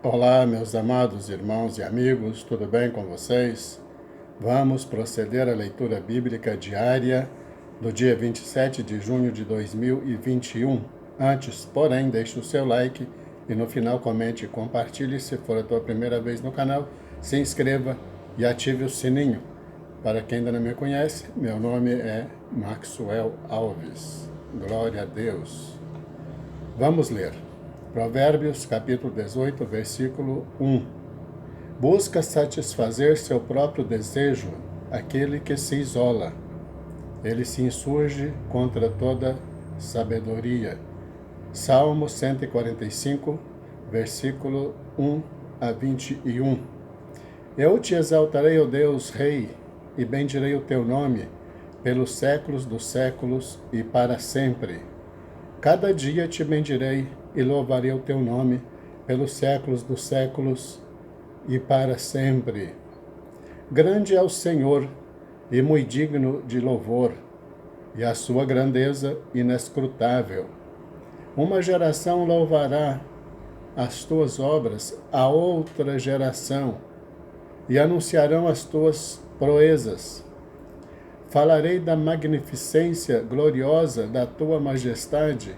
Olá, meus amados irmãos e amigos, tudo bem com vocês? Vamos proceder à leitura bíblica diária do dia 27 de junho de 2021. Antes, porém, deixe o seu like e no final comente e compartilhe. Se for a tua primeira vez no canal, se inscreva e ative o sininho. Para quem ainda não me conhece, meu nome é Maxwell Alves. Glória a Deus. Vamos ler. Provérbios, capítulo 18, versículo 1. Busca satisfazer seu próprio desejo aquele que se isola. Ele se insurge contra toda sabedoria. Salmo 145, versículo 1 a 21. Eu te exaltarei, ó Deus, Rei, e bendirei o teu nome pelos séculos dos séculos e para sempre. Cada dia te bendirei e louvarei o teu nome pelos séculos dos séculos e para sempre. Grande é o Senhor e muito digno de louvor, e a sua grandeza inescrutável. Uma geração louvará as tuas obras a outra geração, e anunciarão as tuas proezas. Falarei da magnificência gloriosa da tua majestade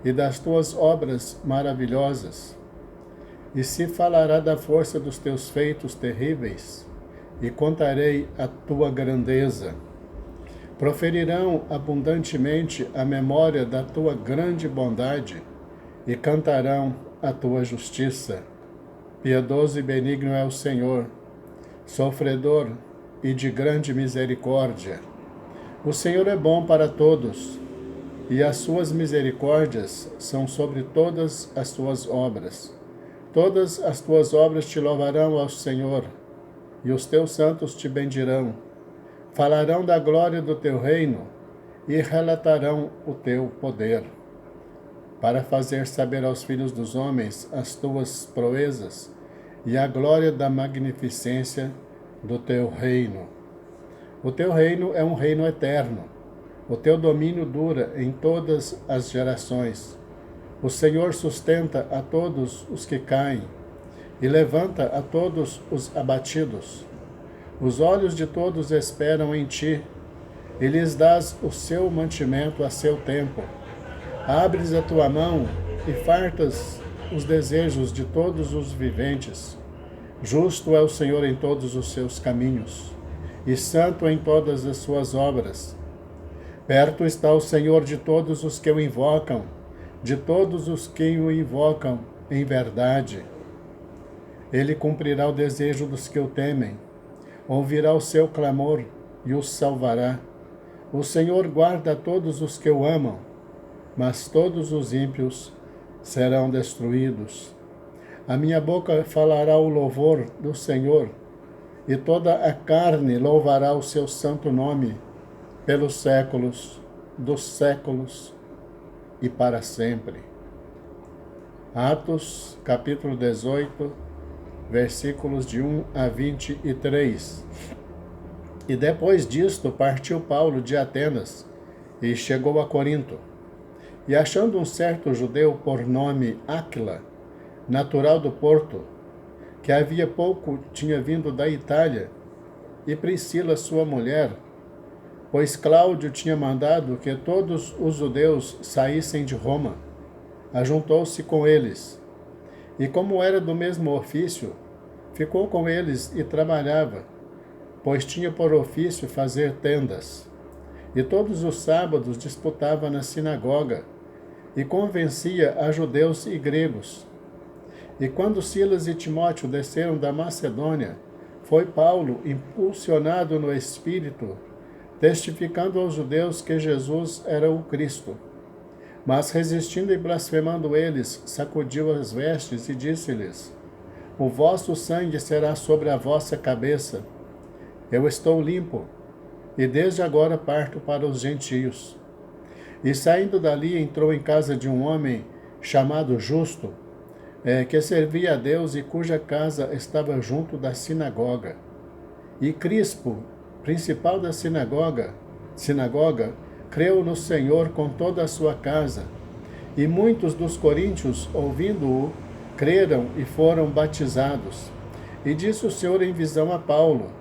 e das tuas obras maravilhosas. E se falará da força dos teus feitos terríveis, e contarei a tua grandeza. Proferirão abundantemente a memória da tua grande bondade, e cantarão a tua justiça. Piedoso e benigno é o Senhor, sofredor e de grande misericórdia. O Senhor é bom para todos, e as suas misericórdias são sobre todas as tuas obras. Todas as tuas obras te louvarão ao Senhor, e os teus santos te bendirão. Falarão da glória do teu reino, e relatarão o teu poder, para fazer saber aos filhos dos homens as tuas proezas, e a glória da magnificência do teu reino. O teu reino é um reino eterno. O teu domínio dura em todas as gerações. O Senhor sustenta a todos os que caem e levanta a todos os abatidos. Os olhos de todos esperam em ti, e lhes dás o seu mantimento a seu tempo. Abres a tua mão e fartas os desejos de todos os viventes. Justo é o Senhor em todos os seus caminhos, e santo em todas as suas obras. Perto está o Senhor de todos os que o invocam, de todos os que o invocam em verdade. Ele cumprirá o desejo dos que o temem, ouvirá o seu clamor e os salvará. O Senhor guarda todos os que o amam, mas todos os ímpios serão destruídos. A minha boca falará o louvor do Senhor, e toda a carne louvará o seu santo nome, pelos séculos dos séculos e para sempre. Atos, capítulo 18, versículos de 1 a 23. E depois disto partiu Paulo de Atenas e chegou a Corinto. E achando um certo judeu por nome Áquila, natural do Porto, que havia pouco tinha vindo da Itália, e Priscila, sua mulher, pois Cláudio tinha mandado que todos os judeus saíssem de Roma, ajuntou-se com eles. E como era do mesmo ofício, ficou com eles e trabalhava, pois tinha por ofício fazer tendas. E todos os sábados disputava na sinagoga, e convencia a judeus e gregos. E quando Silas e Timóteo desceram da Macedônia, foi Paulo impulsionado no Espírito, testificando aos judeus que Jesus era o Cristo. Mas resistindo e blasfemando eles, sacudiu as vestes e disse-lhes: O vosso sangue será sobre a vossa cabeça. Eu estou limpo, e desde agora parto para os gentios. E saindo dali, entrou em casa de um homem chamado Justo, que servia a Deus e cuja casa estava junto da sinagoga. E Crispo, principal da sinagoga, creu no Senhor com toda a sua casa. E muitos dos coríntios, ouvindo-o, creram e foram batizados. E disse o Senhor em visão a Paulo: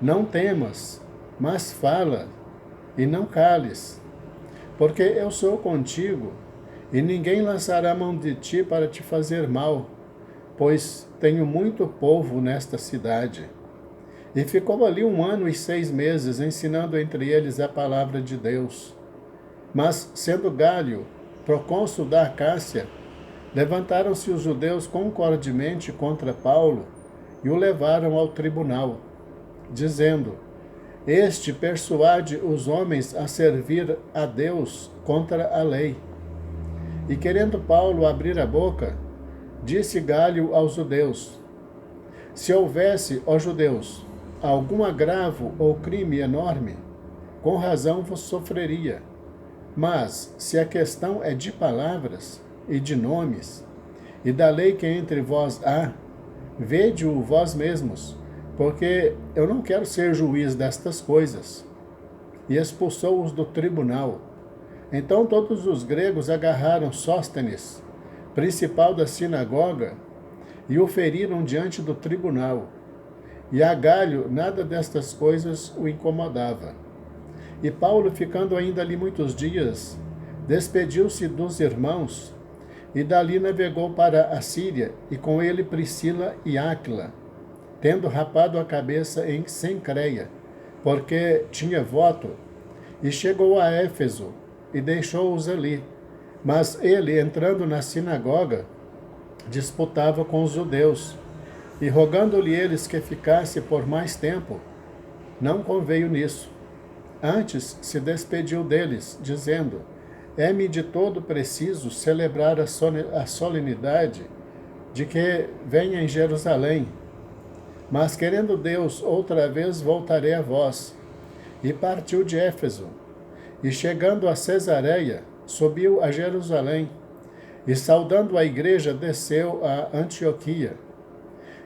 Não temas, mas fala, e não cales, porque eu sou contigo, e ninguém lançará mão de ti para te fazer mal, pois tenho muito povo nesta cidade. E ficou ali 1 ano e 6 meses, ensinando entre eles a palavra de Deus. Mas, sendo Gálio procônsul da Acácia, levantaram-se os judeus concordemente contra Paulo e o levaram ao tribunal, dizendo: Este persuade os homens a servir a Deus contra a lei. E querendo Paulo abrir a boca, disse Gálio aos judeus: Se houvesse, ó judeus, algum agravo ou crime enorme, com razão vos sofreria. Mas, se a questão é de palavras e de nomes, e da lei que entre vós há, vede-o vós mesmos, porque eu não quero ser juiz destas coisas. E expulsou-os do tribunal. Então todos os gregos agarraram Sóstenes, principal da sinagoga, e o feriram diante do tribunal. E a Gálio nada destas coisas o incomodava. E Paulo, ficando ainda ali muitos dias, despediu-se dos irmãos, e dali navegou para a Síria, e com ele Priscila e Áquila, tendo rapado a cabeça em Cencreia, porque tinha voto, e chegou a Éfeso, e deixou-os ali. Mas ele, entrando na sinagoga, disputava com os judeus, e rogando-lhe eles que ficasse por mais tempo, não conveio nisso. Antes se despediu deles, dizendo: É-me de todo preciso celebrar a solenidade de que venha em Jerusalém. Mas querendo Deus, outra vez voltarei a vós. E partiu de Éfeso, e chegando a Cesareia, subiu a Jerusalém, e saudando a igreja, desceu a Antioquia.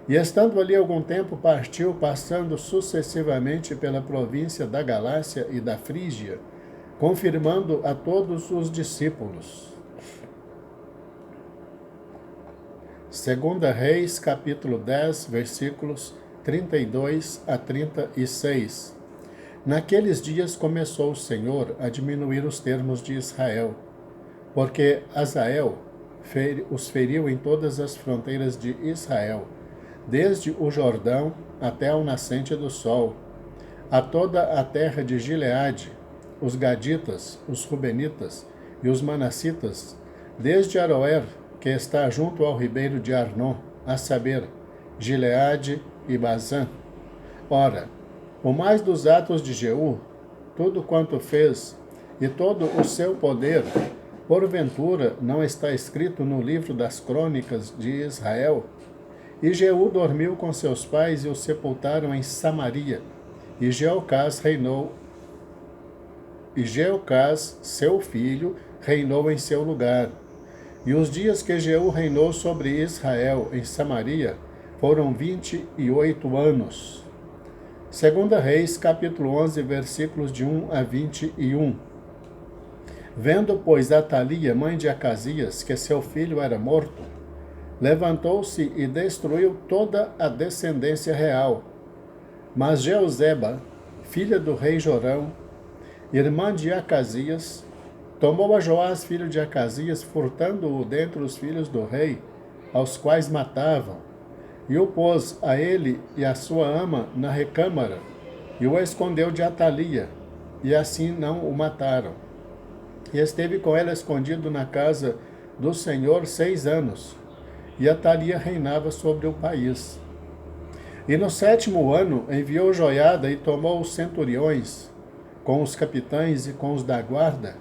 E estando ali algum tempo, partiu, passando sucessivamente pela província da Galácia e da Frígia, confirmando a todos os discípulos. 2 Reis, capítulo 10, versículos 32 a 36. Naqueles dias começou o Senhor a diminuir os termos de Israel, porque Azael os feriu em todas as fronteiras de Israel, desde o Jordão até ao nascente do sol, a toda a terra de Gileade, os Gaditas, os Rubenitas e os Manassitas, desde Aroer, que está junto ao ribeiro de Arnon, a saber, Gileade e Bazã. Ora, o mais dos atos de Jeú, tudo quanto fez, e todo o seu poder, porventura não está escrito no livro das crônicas de Israel? E Jeú dormiu com seus pais e o sepultaram em Samaria. E Jeocás, seu filho, reinou em seu lugar. E os dias que Jeú reinou sobre Israel em Samaria foram 28 anos. 2 Reis, capítulo 11, versículos de 1 a 21. Vendo, pois, Atalia, mãe de Acasias, que seu filho era morto, levantou-se e destruiu toda a descendência real. Mas Jeozeba, filha do rei Jorão, irmã de Acasias, tomou a Joás, filho de Acasias, furtando-o dentre os filhos do rei, aos quais matavam, e o pôs a ele e a sua ama na recâmara, e o escondeu de Atalia, e assim não o mataram. E esteve com ela escondido na casa do Senhor 6 anos, e Atalia reinava sobre o país. E no 7º ano enviou Joiada e tomou os centuriões, com os capitães e com os da guarda,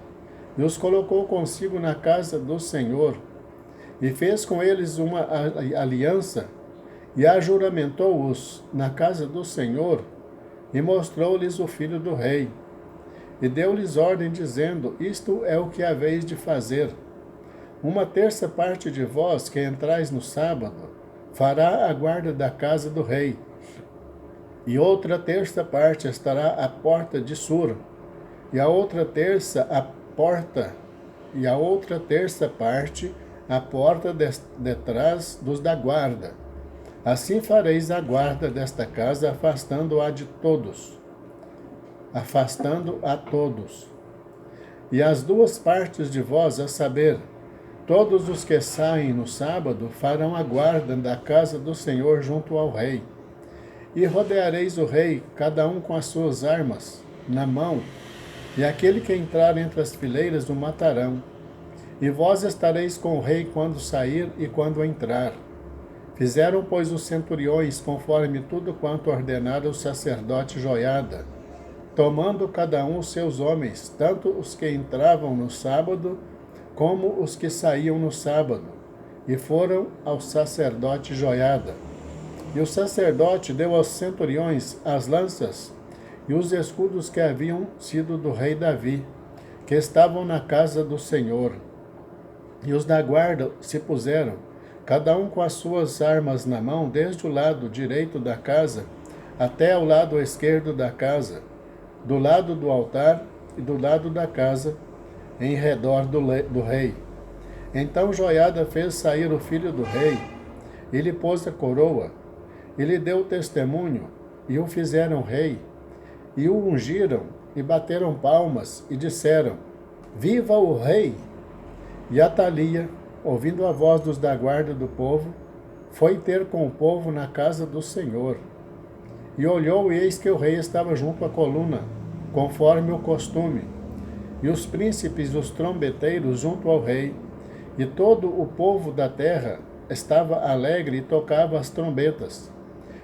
e os colocou consigo na casa do Senhor, e fez com eles uma aliança, e ajuramentou-os na casa do Senhor, e mostrou-lhes o filho do rei. E deu-lhes ordem, dizendo: Isto é o que haveis de fazer. 1/3 parte de vós que entrais no sábado fará a guarda da casa do rei, e outra 1/3 parte estará à porta de Sur, e a outra 1/3 à porta, e a outra 1/3 parte a porta detrás dos da guarda. Assim fareis a guarda desta casa, afastando-a de todos, afastando a todos. E as duas partes de vós, a saber, todos os que saem no sábado, farão a guarda da casa do Senhor junto ao rei. E rodeareis o rei, cada um com as suas armas na mão, e aquele que entrar entre as fileiras o matarão. E vós estareis com o rei quando sair e quando entrar. Fizeram, pois, os centuriões, conforme tudo quanto ordenara o sacerdote Joiada, tomando cada um os seus homens, tanto os que entravam no sábado, como os que saíam no sábado, e foram ao sacerdote Joiada. E o sacerdote deu aos centuriões as lanças e os escudos que haviam sido do rei Davi, que estavam na casa do Senhor. E os da guarda se puseram, cada um com as suas armas na mão, desde o lado direito da casa até ao lado esquerdo da casa, do lado do altar e do lado da casa, em redor do rei. Então Joiada fez sair o filho do rei, e lhe pôs a coroa, e lhe deu testemunho, e o fizeram rei, e o ungiram, e bateram palmas, e disseram: Viva o rei! E Atalia, ouvindo a voz dos da guarda do povo, foi ter com o povo na casa do Senhor. E olhou, e eis que o rei estava junto à coluna, conforme o costume, e os príncipes e os trombeteiros junto ao rei, e todo o povo da terra estava alegre e tocava as trombetas.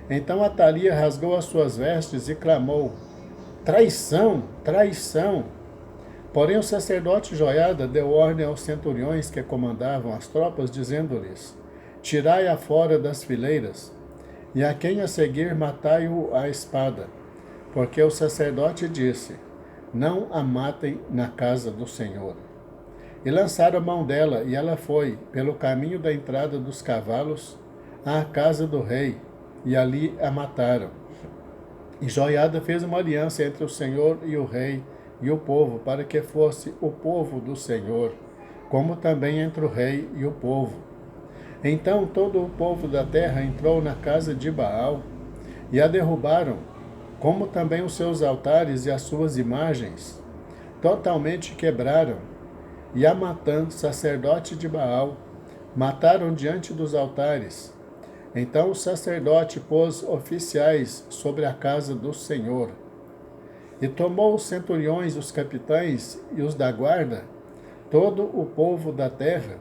Então Atalia rasgou as suas vestes e clamou: Traição! Traição! Porém o sacerdote Joiada deu ordem aos centuriões que comandavam as tropas, dizendo-lhes: Tirai-a fora das fileiras, e a quem a seguir matai-o à espada. Porque o sacerdote disse: Não a matem na casa do Senhor. E lançaram a mão dela, e ela foi, pelo caminho da entrada dos cavalos, à casa do rei, e ali a mataram. E Joiada fez uma aliança entre o Senhor e o rei, e o povo, para que fosse o povo do Senhor, como também entre o rei e o povo. Então todo o povo da terra entrou na casa de Baal, e a derrubaram, como também os seus altares e as suas imagens, totalmente quebraram, e a Matã, sacerdote de Baal, mataram diante dos altares. Então o sacerdote pôs oficiais sobre a casa do Senhor. E tomou os centuriões, os capitães e os da guarda, todo o povo da terra,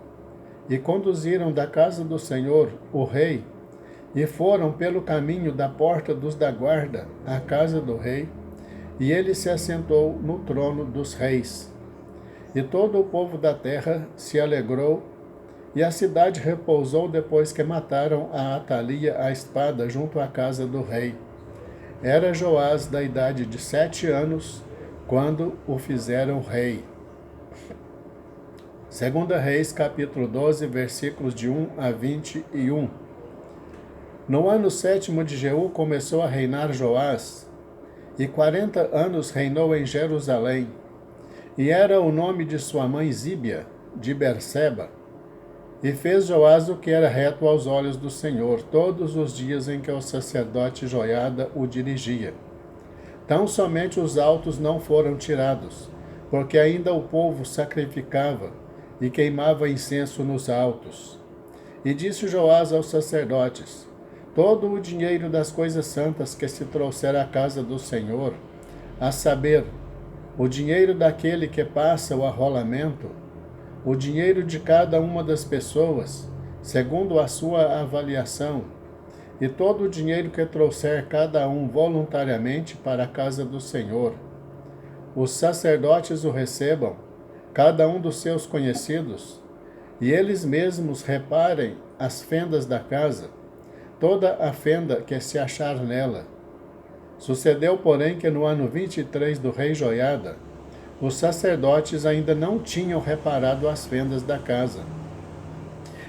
e conduziram da casa do Senhor o rei, e foram pelo caminho da porta dos da guarda à casa do rei, e ele se assentou no trono dos reis. E todo o povo da terra se alegrou, e a cidade repousou depois que mataram a Atalia à espada junto à casa do rei. Era Joás da idade de 7 anos, quando o fizeram rei. 2 Reis, capítulo 12, versículos de 1 a 21. No ano 7º de Jeú começou a reinar Joás, e 40 anos reinou em Jerusalém. E era o nome de sua mãe Zíbia, de Berseba. E fez Joás o que era reto aos olhos do Senhor, todos os dias em que o sacerdote Joiada o dirigia. Tão somente os altos não foram tirados, porque ainda o povo sacrificava e queimava incenso nos altos. E disse Joás aos sacerdotes: Todo o dinheiro das coisas santas que se trouxer à casa do Senhor, a saber, o dinheiro daquele que passa o arrolamento, o dinheiro de cada uma das pessoas, segundo a sua avaliação, e todo o dinheiro que trouxer cada um voluntariamente para a casa do Senhor. Os sacerdotes o recebam, cada um dos seus conhecidos, e eles mesmos reparem as fendas da casa, toda a fenda que se achar nela. Sucedeu, porém, que no ano 23 do rei Joiada, os sacerdotes ainda não tinham reparado as fendas da casa.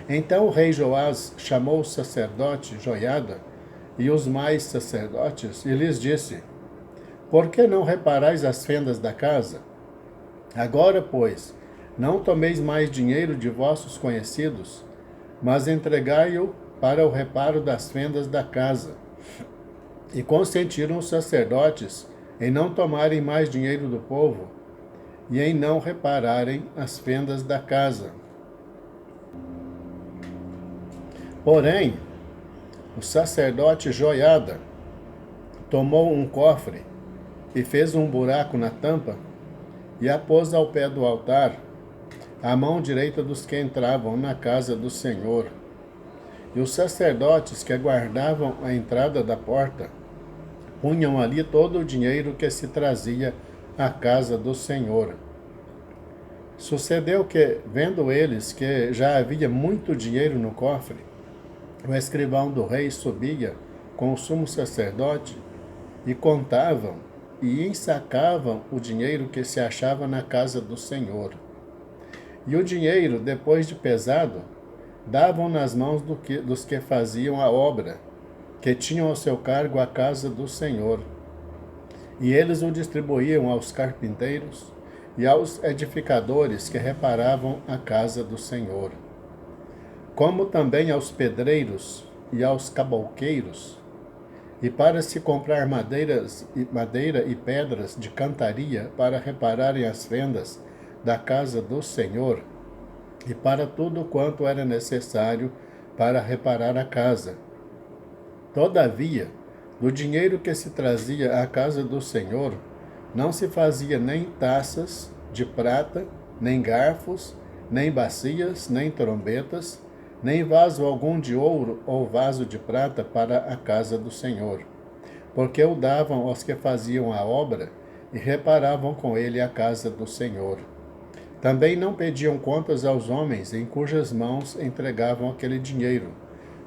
Então o rei Joás chamou o sacerdote Joiada e os mais sacerdotes e lhes disse: Por que não reparais as fendas da casa? Agora, pois, Não tomeis mais dinheiro de vossos conhecidos, mas entregai-o para o reparo das fendas da casa. E consentiram os sacerdotes em não tomarem mais dinheiro do povo e em não repararem as fendas da casa. Porém, o sacerdote Joiada tomou um cofre e fez um buraco na tampa e a pôs ao pé do altar, à mão direita dos que entravam na casa do Senhor. E os sacerdotes que guardavam a entrada da porta punham ali todo o dinheiro que se trazia à casa do Senhor. Sucedeu que, vendo eles que já havia muito dinheiro no cofre, o escrivão do rei subia com o sumo sacerdote e contavam e ensacavam o dinheiro que se achava na casa do Senhor. E o dinheiro, depois de pesado, davam nas mãos dos que faziam a obra, que tinham ao seu cargo a casa do Senhor. E eles o distribuíam aos carpinteiros e aos edificadores que reparavam a casa do Senhor, como também aos pedreiros e aos cabalqueiros, e para se comprar madeira e pedras de cantaria para repararem as fendas da casa do Senhor, e para tudo quanto era necessário para reparar a casa. Todavia, do dinheiro que se trazia à casa do Senhor, não se fazia nem taças de prata, nem garfos, nem bacias, nem trombetas, nem vaso algum de ouro ou vaso de prata para a casa do Senhor, porque o davam aos que faziam a obra e reparavam com ele a casa do Senhor. Também não pediam contas aos homens em cujas mãos entregavam aquele dinheiro,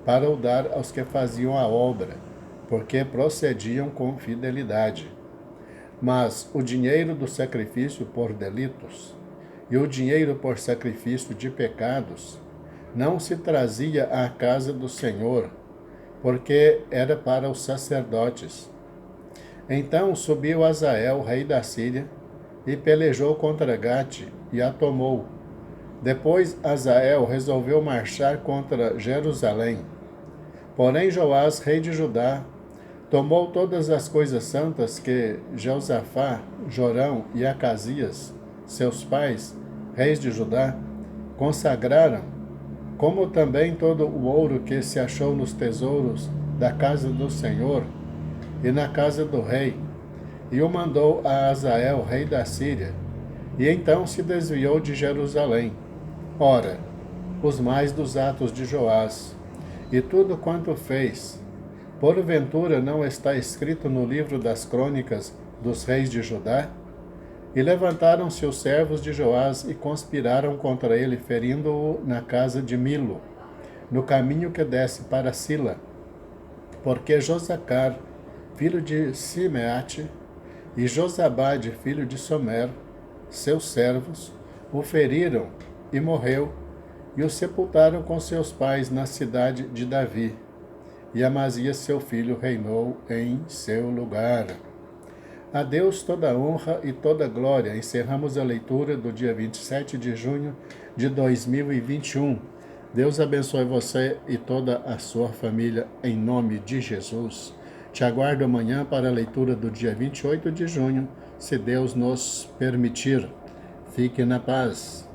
para o dar aos que faziam a obra, porque procediam com fidelidade. Mas o dinheiro do sacrifício por delitos e o dinheiro por sacrifício de pecados não se trazia à casa do Senhor, porque era para os sacerdotes. Então subiu Azael, rei da Síria, e pelejou contra Gate e a tomou. Depois Azael resolveu marchar contra Jerusalém. Porém Joás, rei de Judá, tomou todas as coisas santas que Josafá, Jorão e Acasias, seus pais, reis de Judá, consagraram, como também todo o ouro que se achou nos tesouros da casa do Senhor e na casa do rei, e o mandou a Azael, rei da Síria, e então se desviou de Jerusalém. Ora, os mais dos atos de Joás, e tudo quanto fez, porventura não está escrito no livro das crônicas dos reis de Judá? E levantaram-se os servos de Joás e conspiraram contra ele, ferindo-o na casa de Milo, no caminho que desce para Sila, porque Josacar, filho de Simeate, e Josabade, filho de Somer, seus servos, o feriram e morreu, e o sepultaram com seus pais na cidade de Davi. E Amazias, seu filho, reinou em seu lugar. A Deus toda honra e toda glória. Encerramos a leitura do dia 27 de junho de 2021. Deus abençoe você e toda a sua família, em nome de Jesus. Te aguardo amanhã para a leitura do dia 28 de junho, se Deus nos permitir. Fique na paz.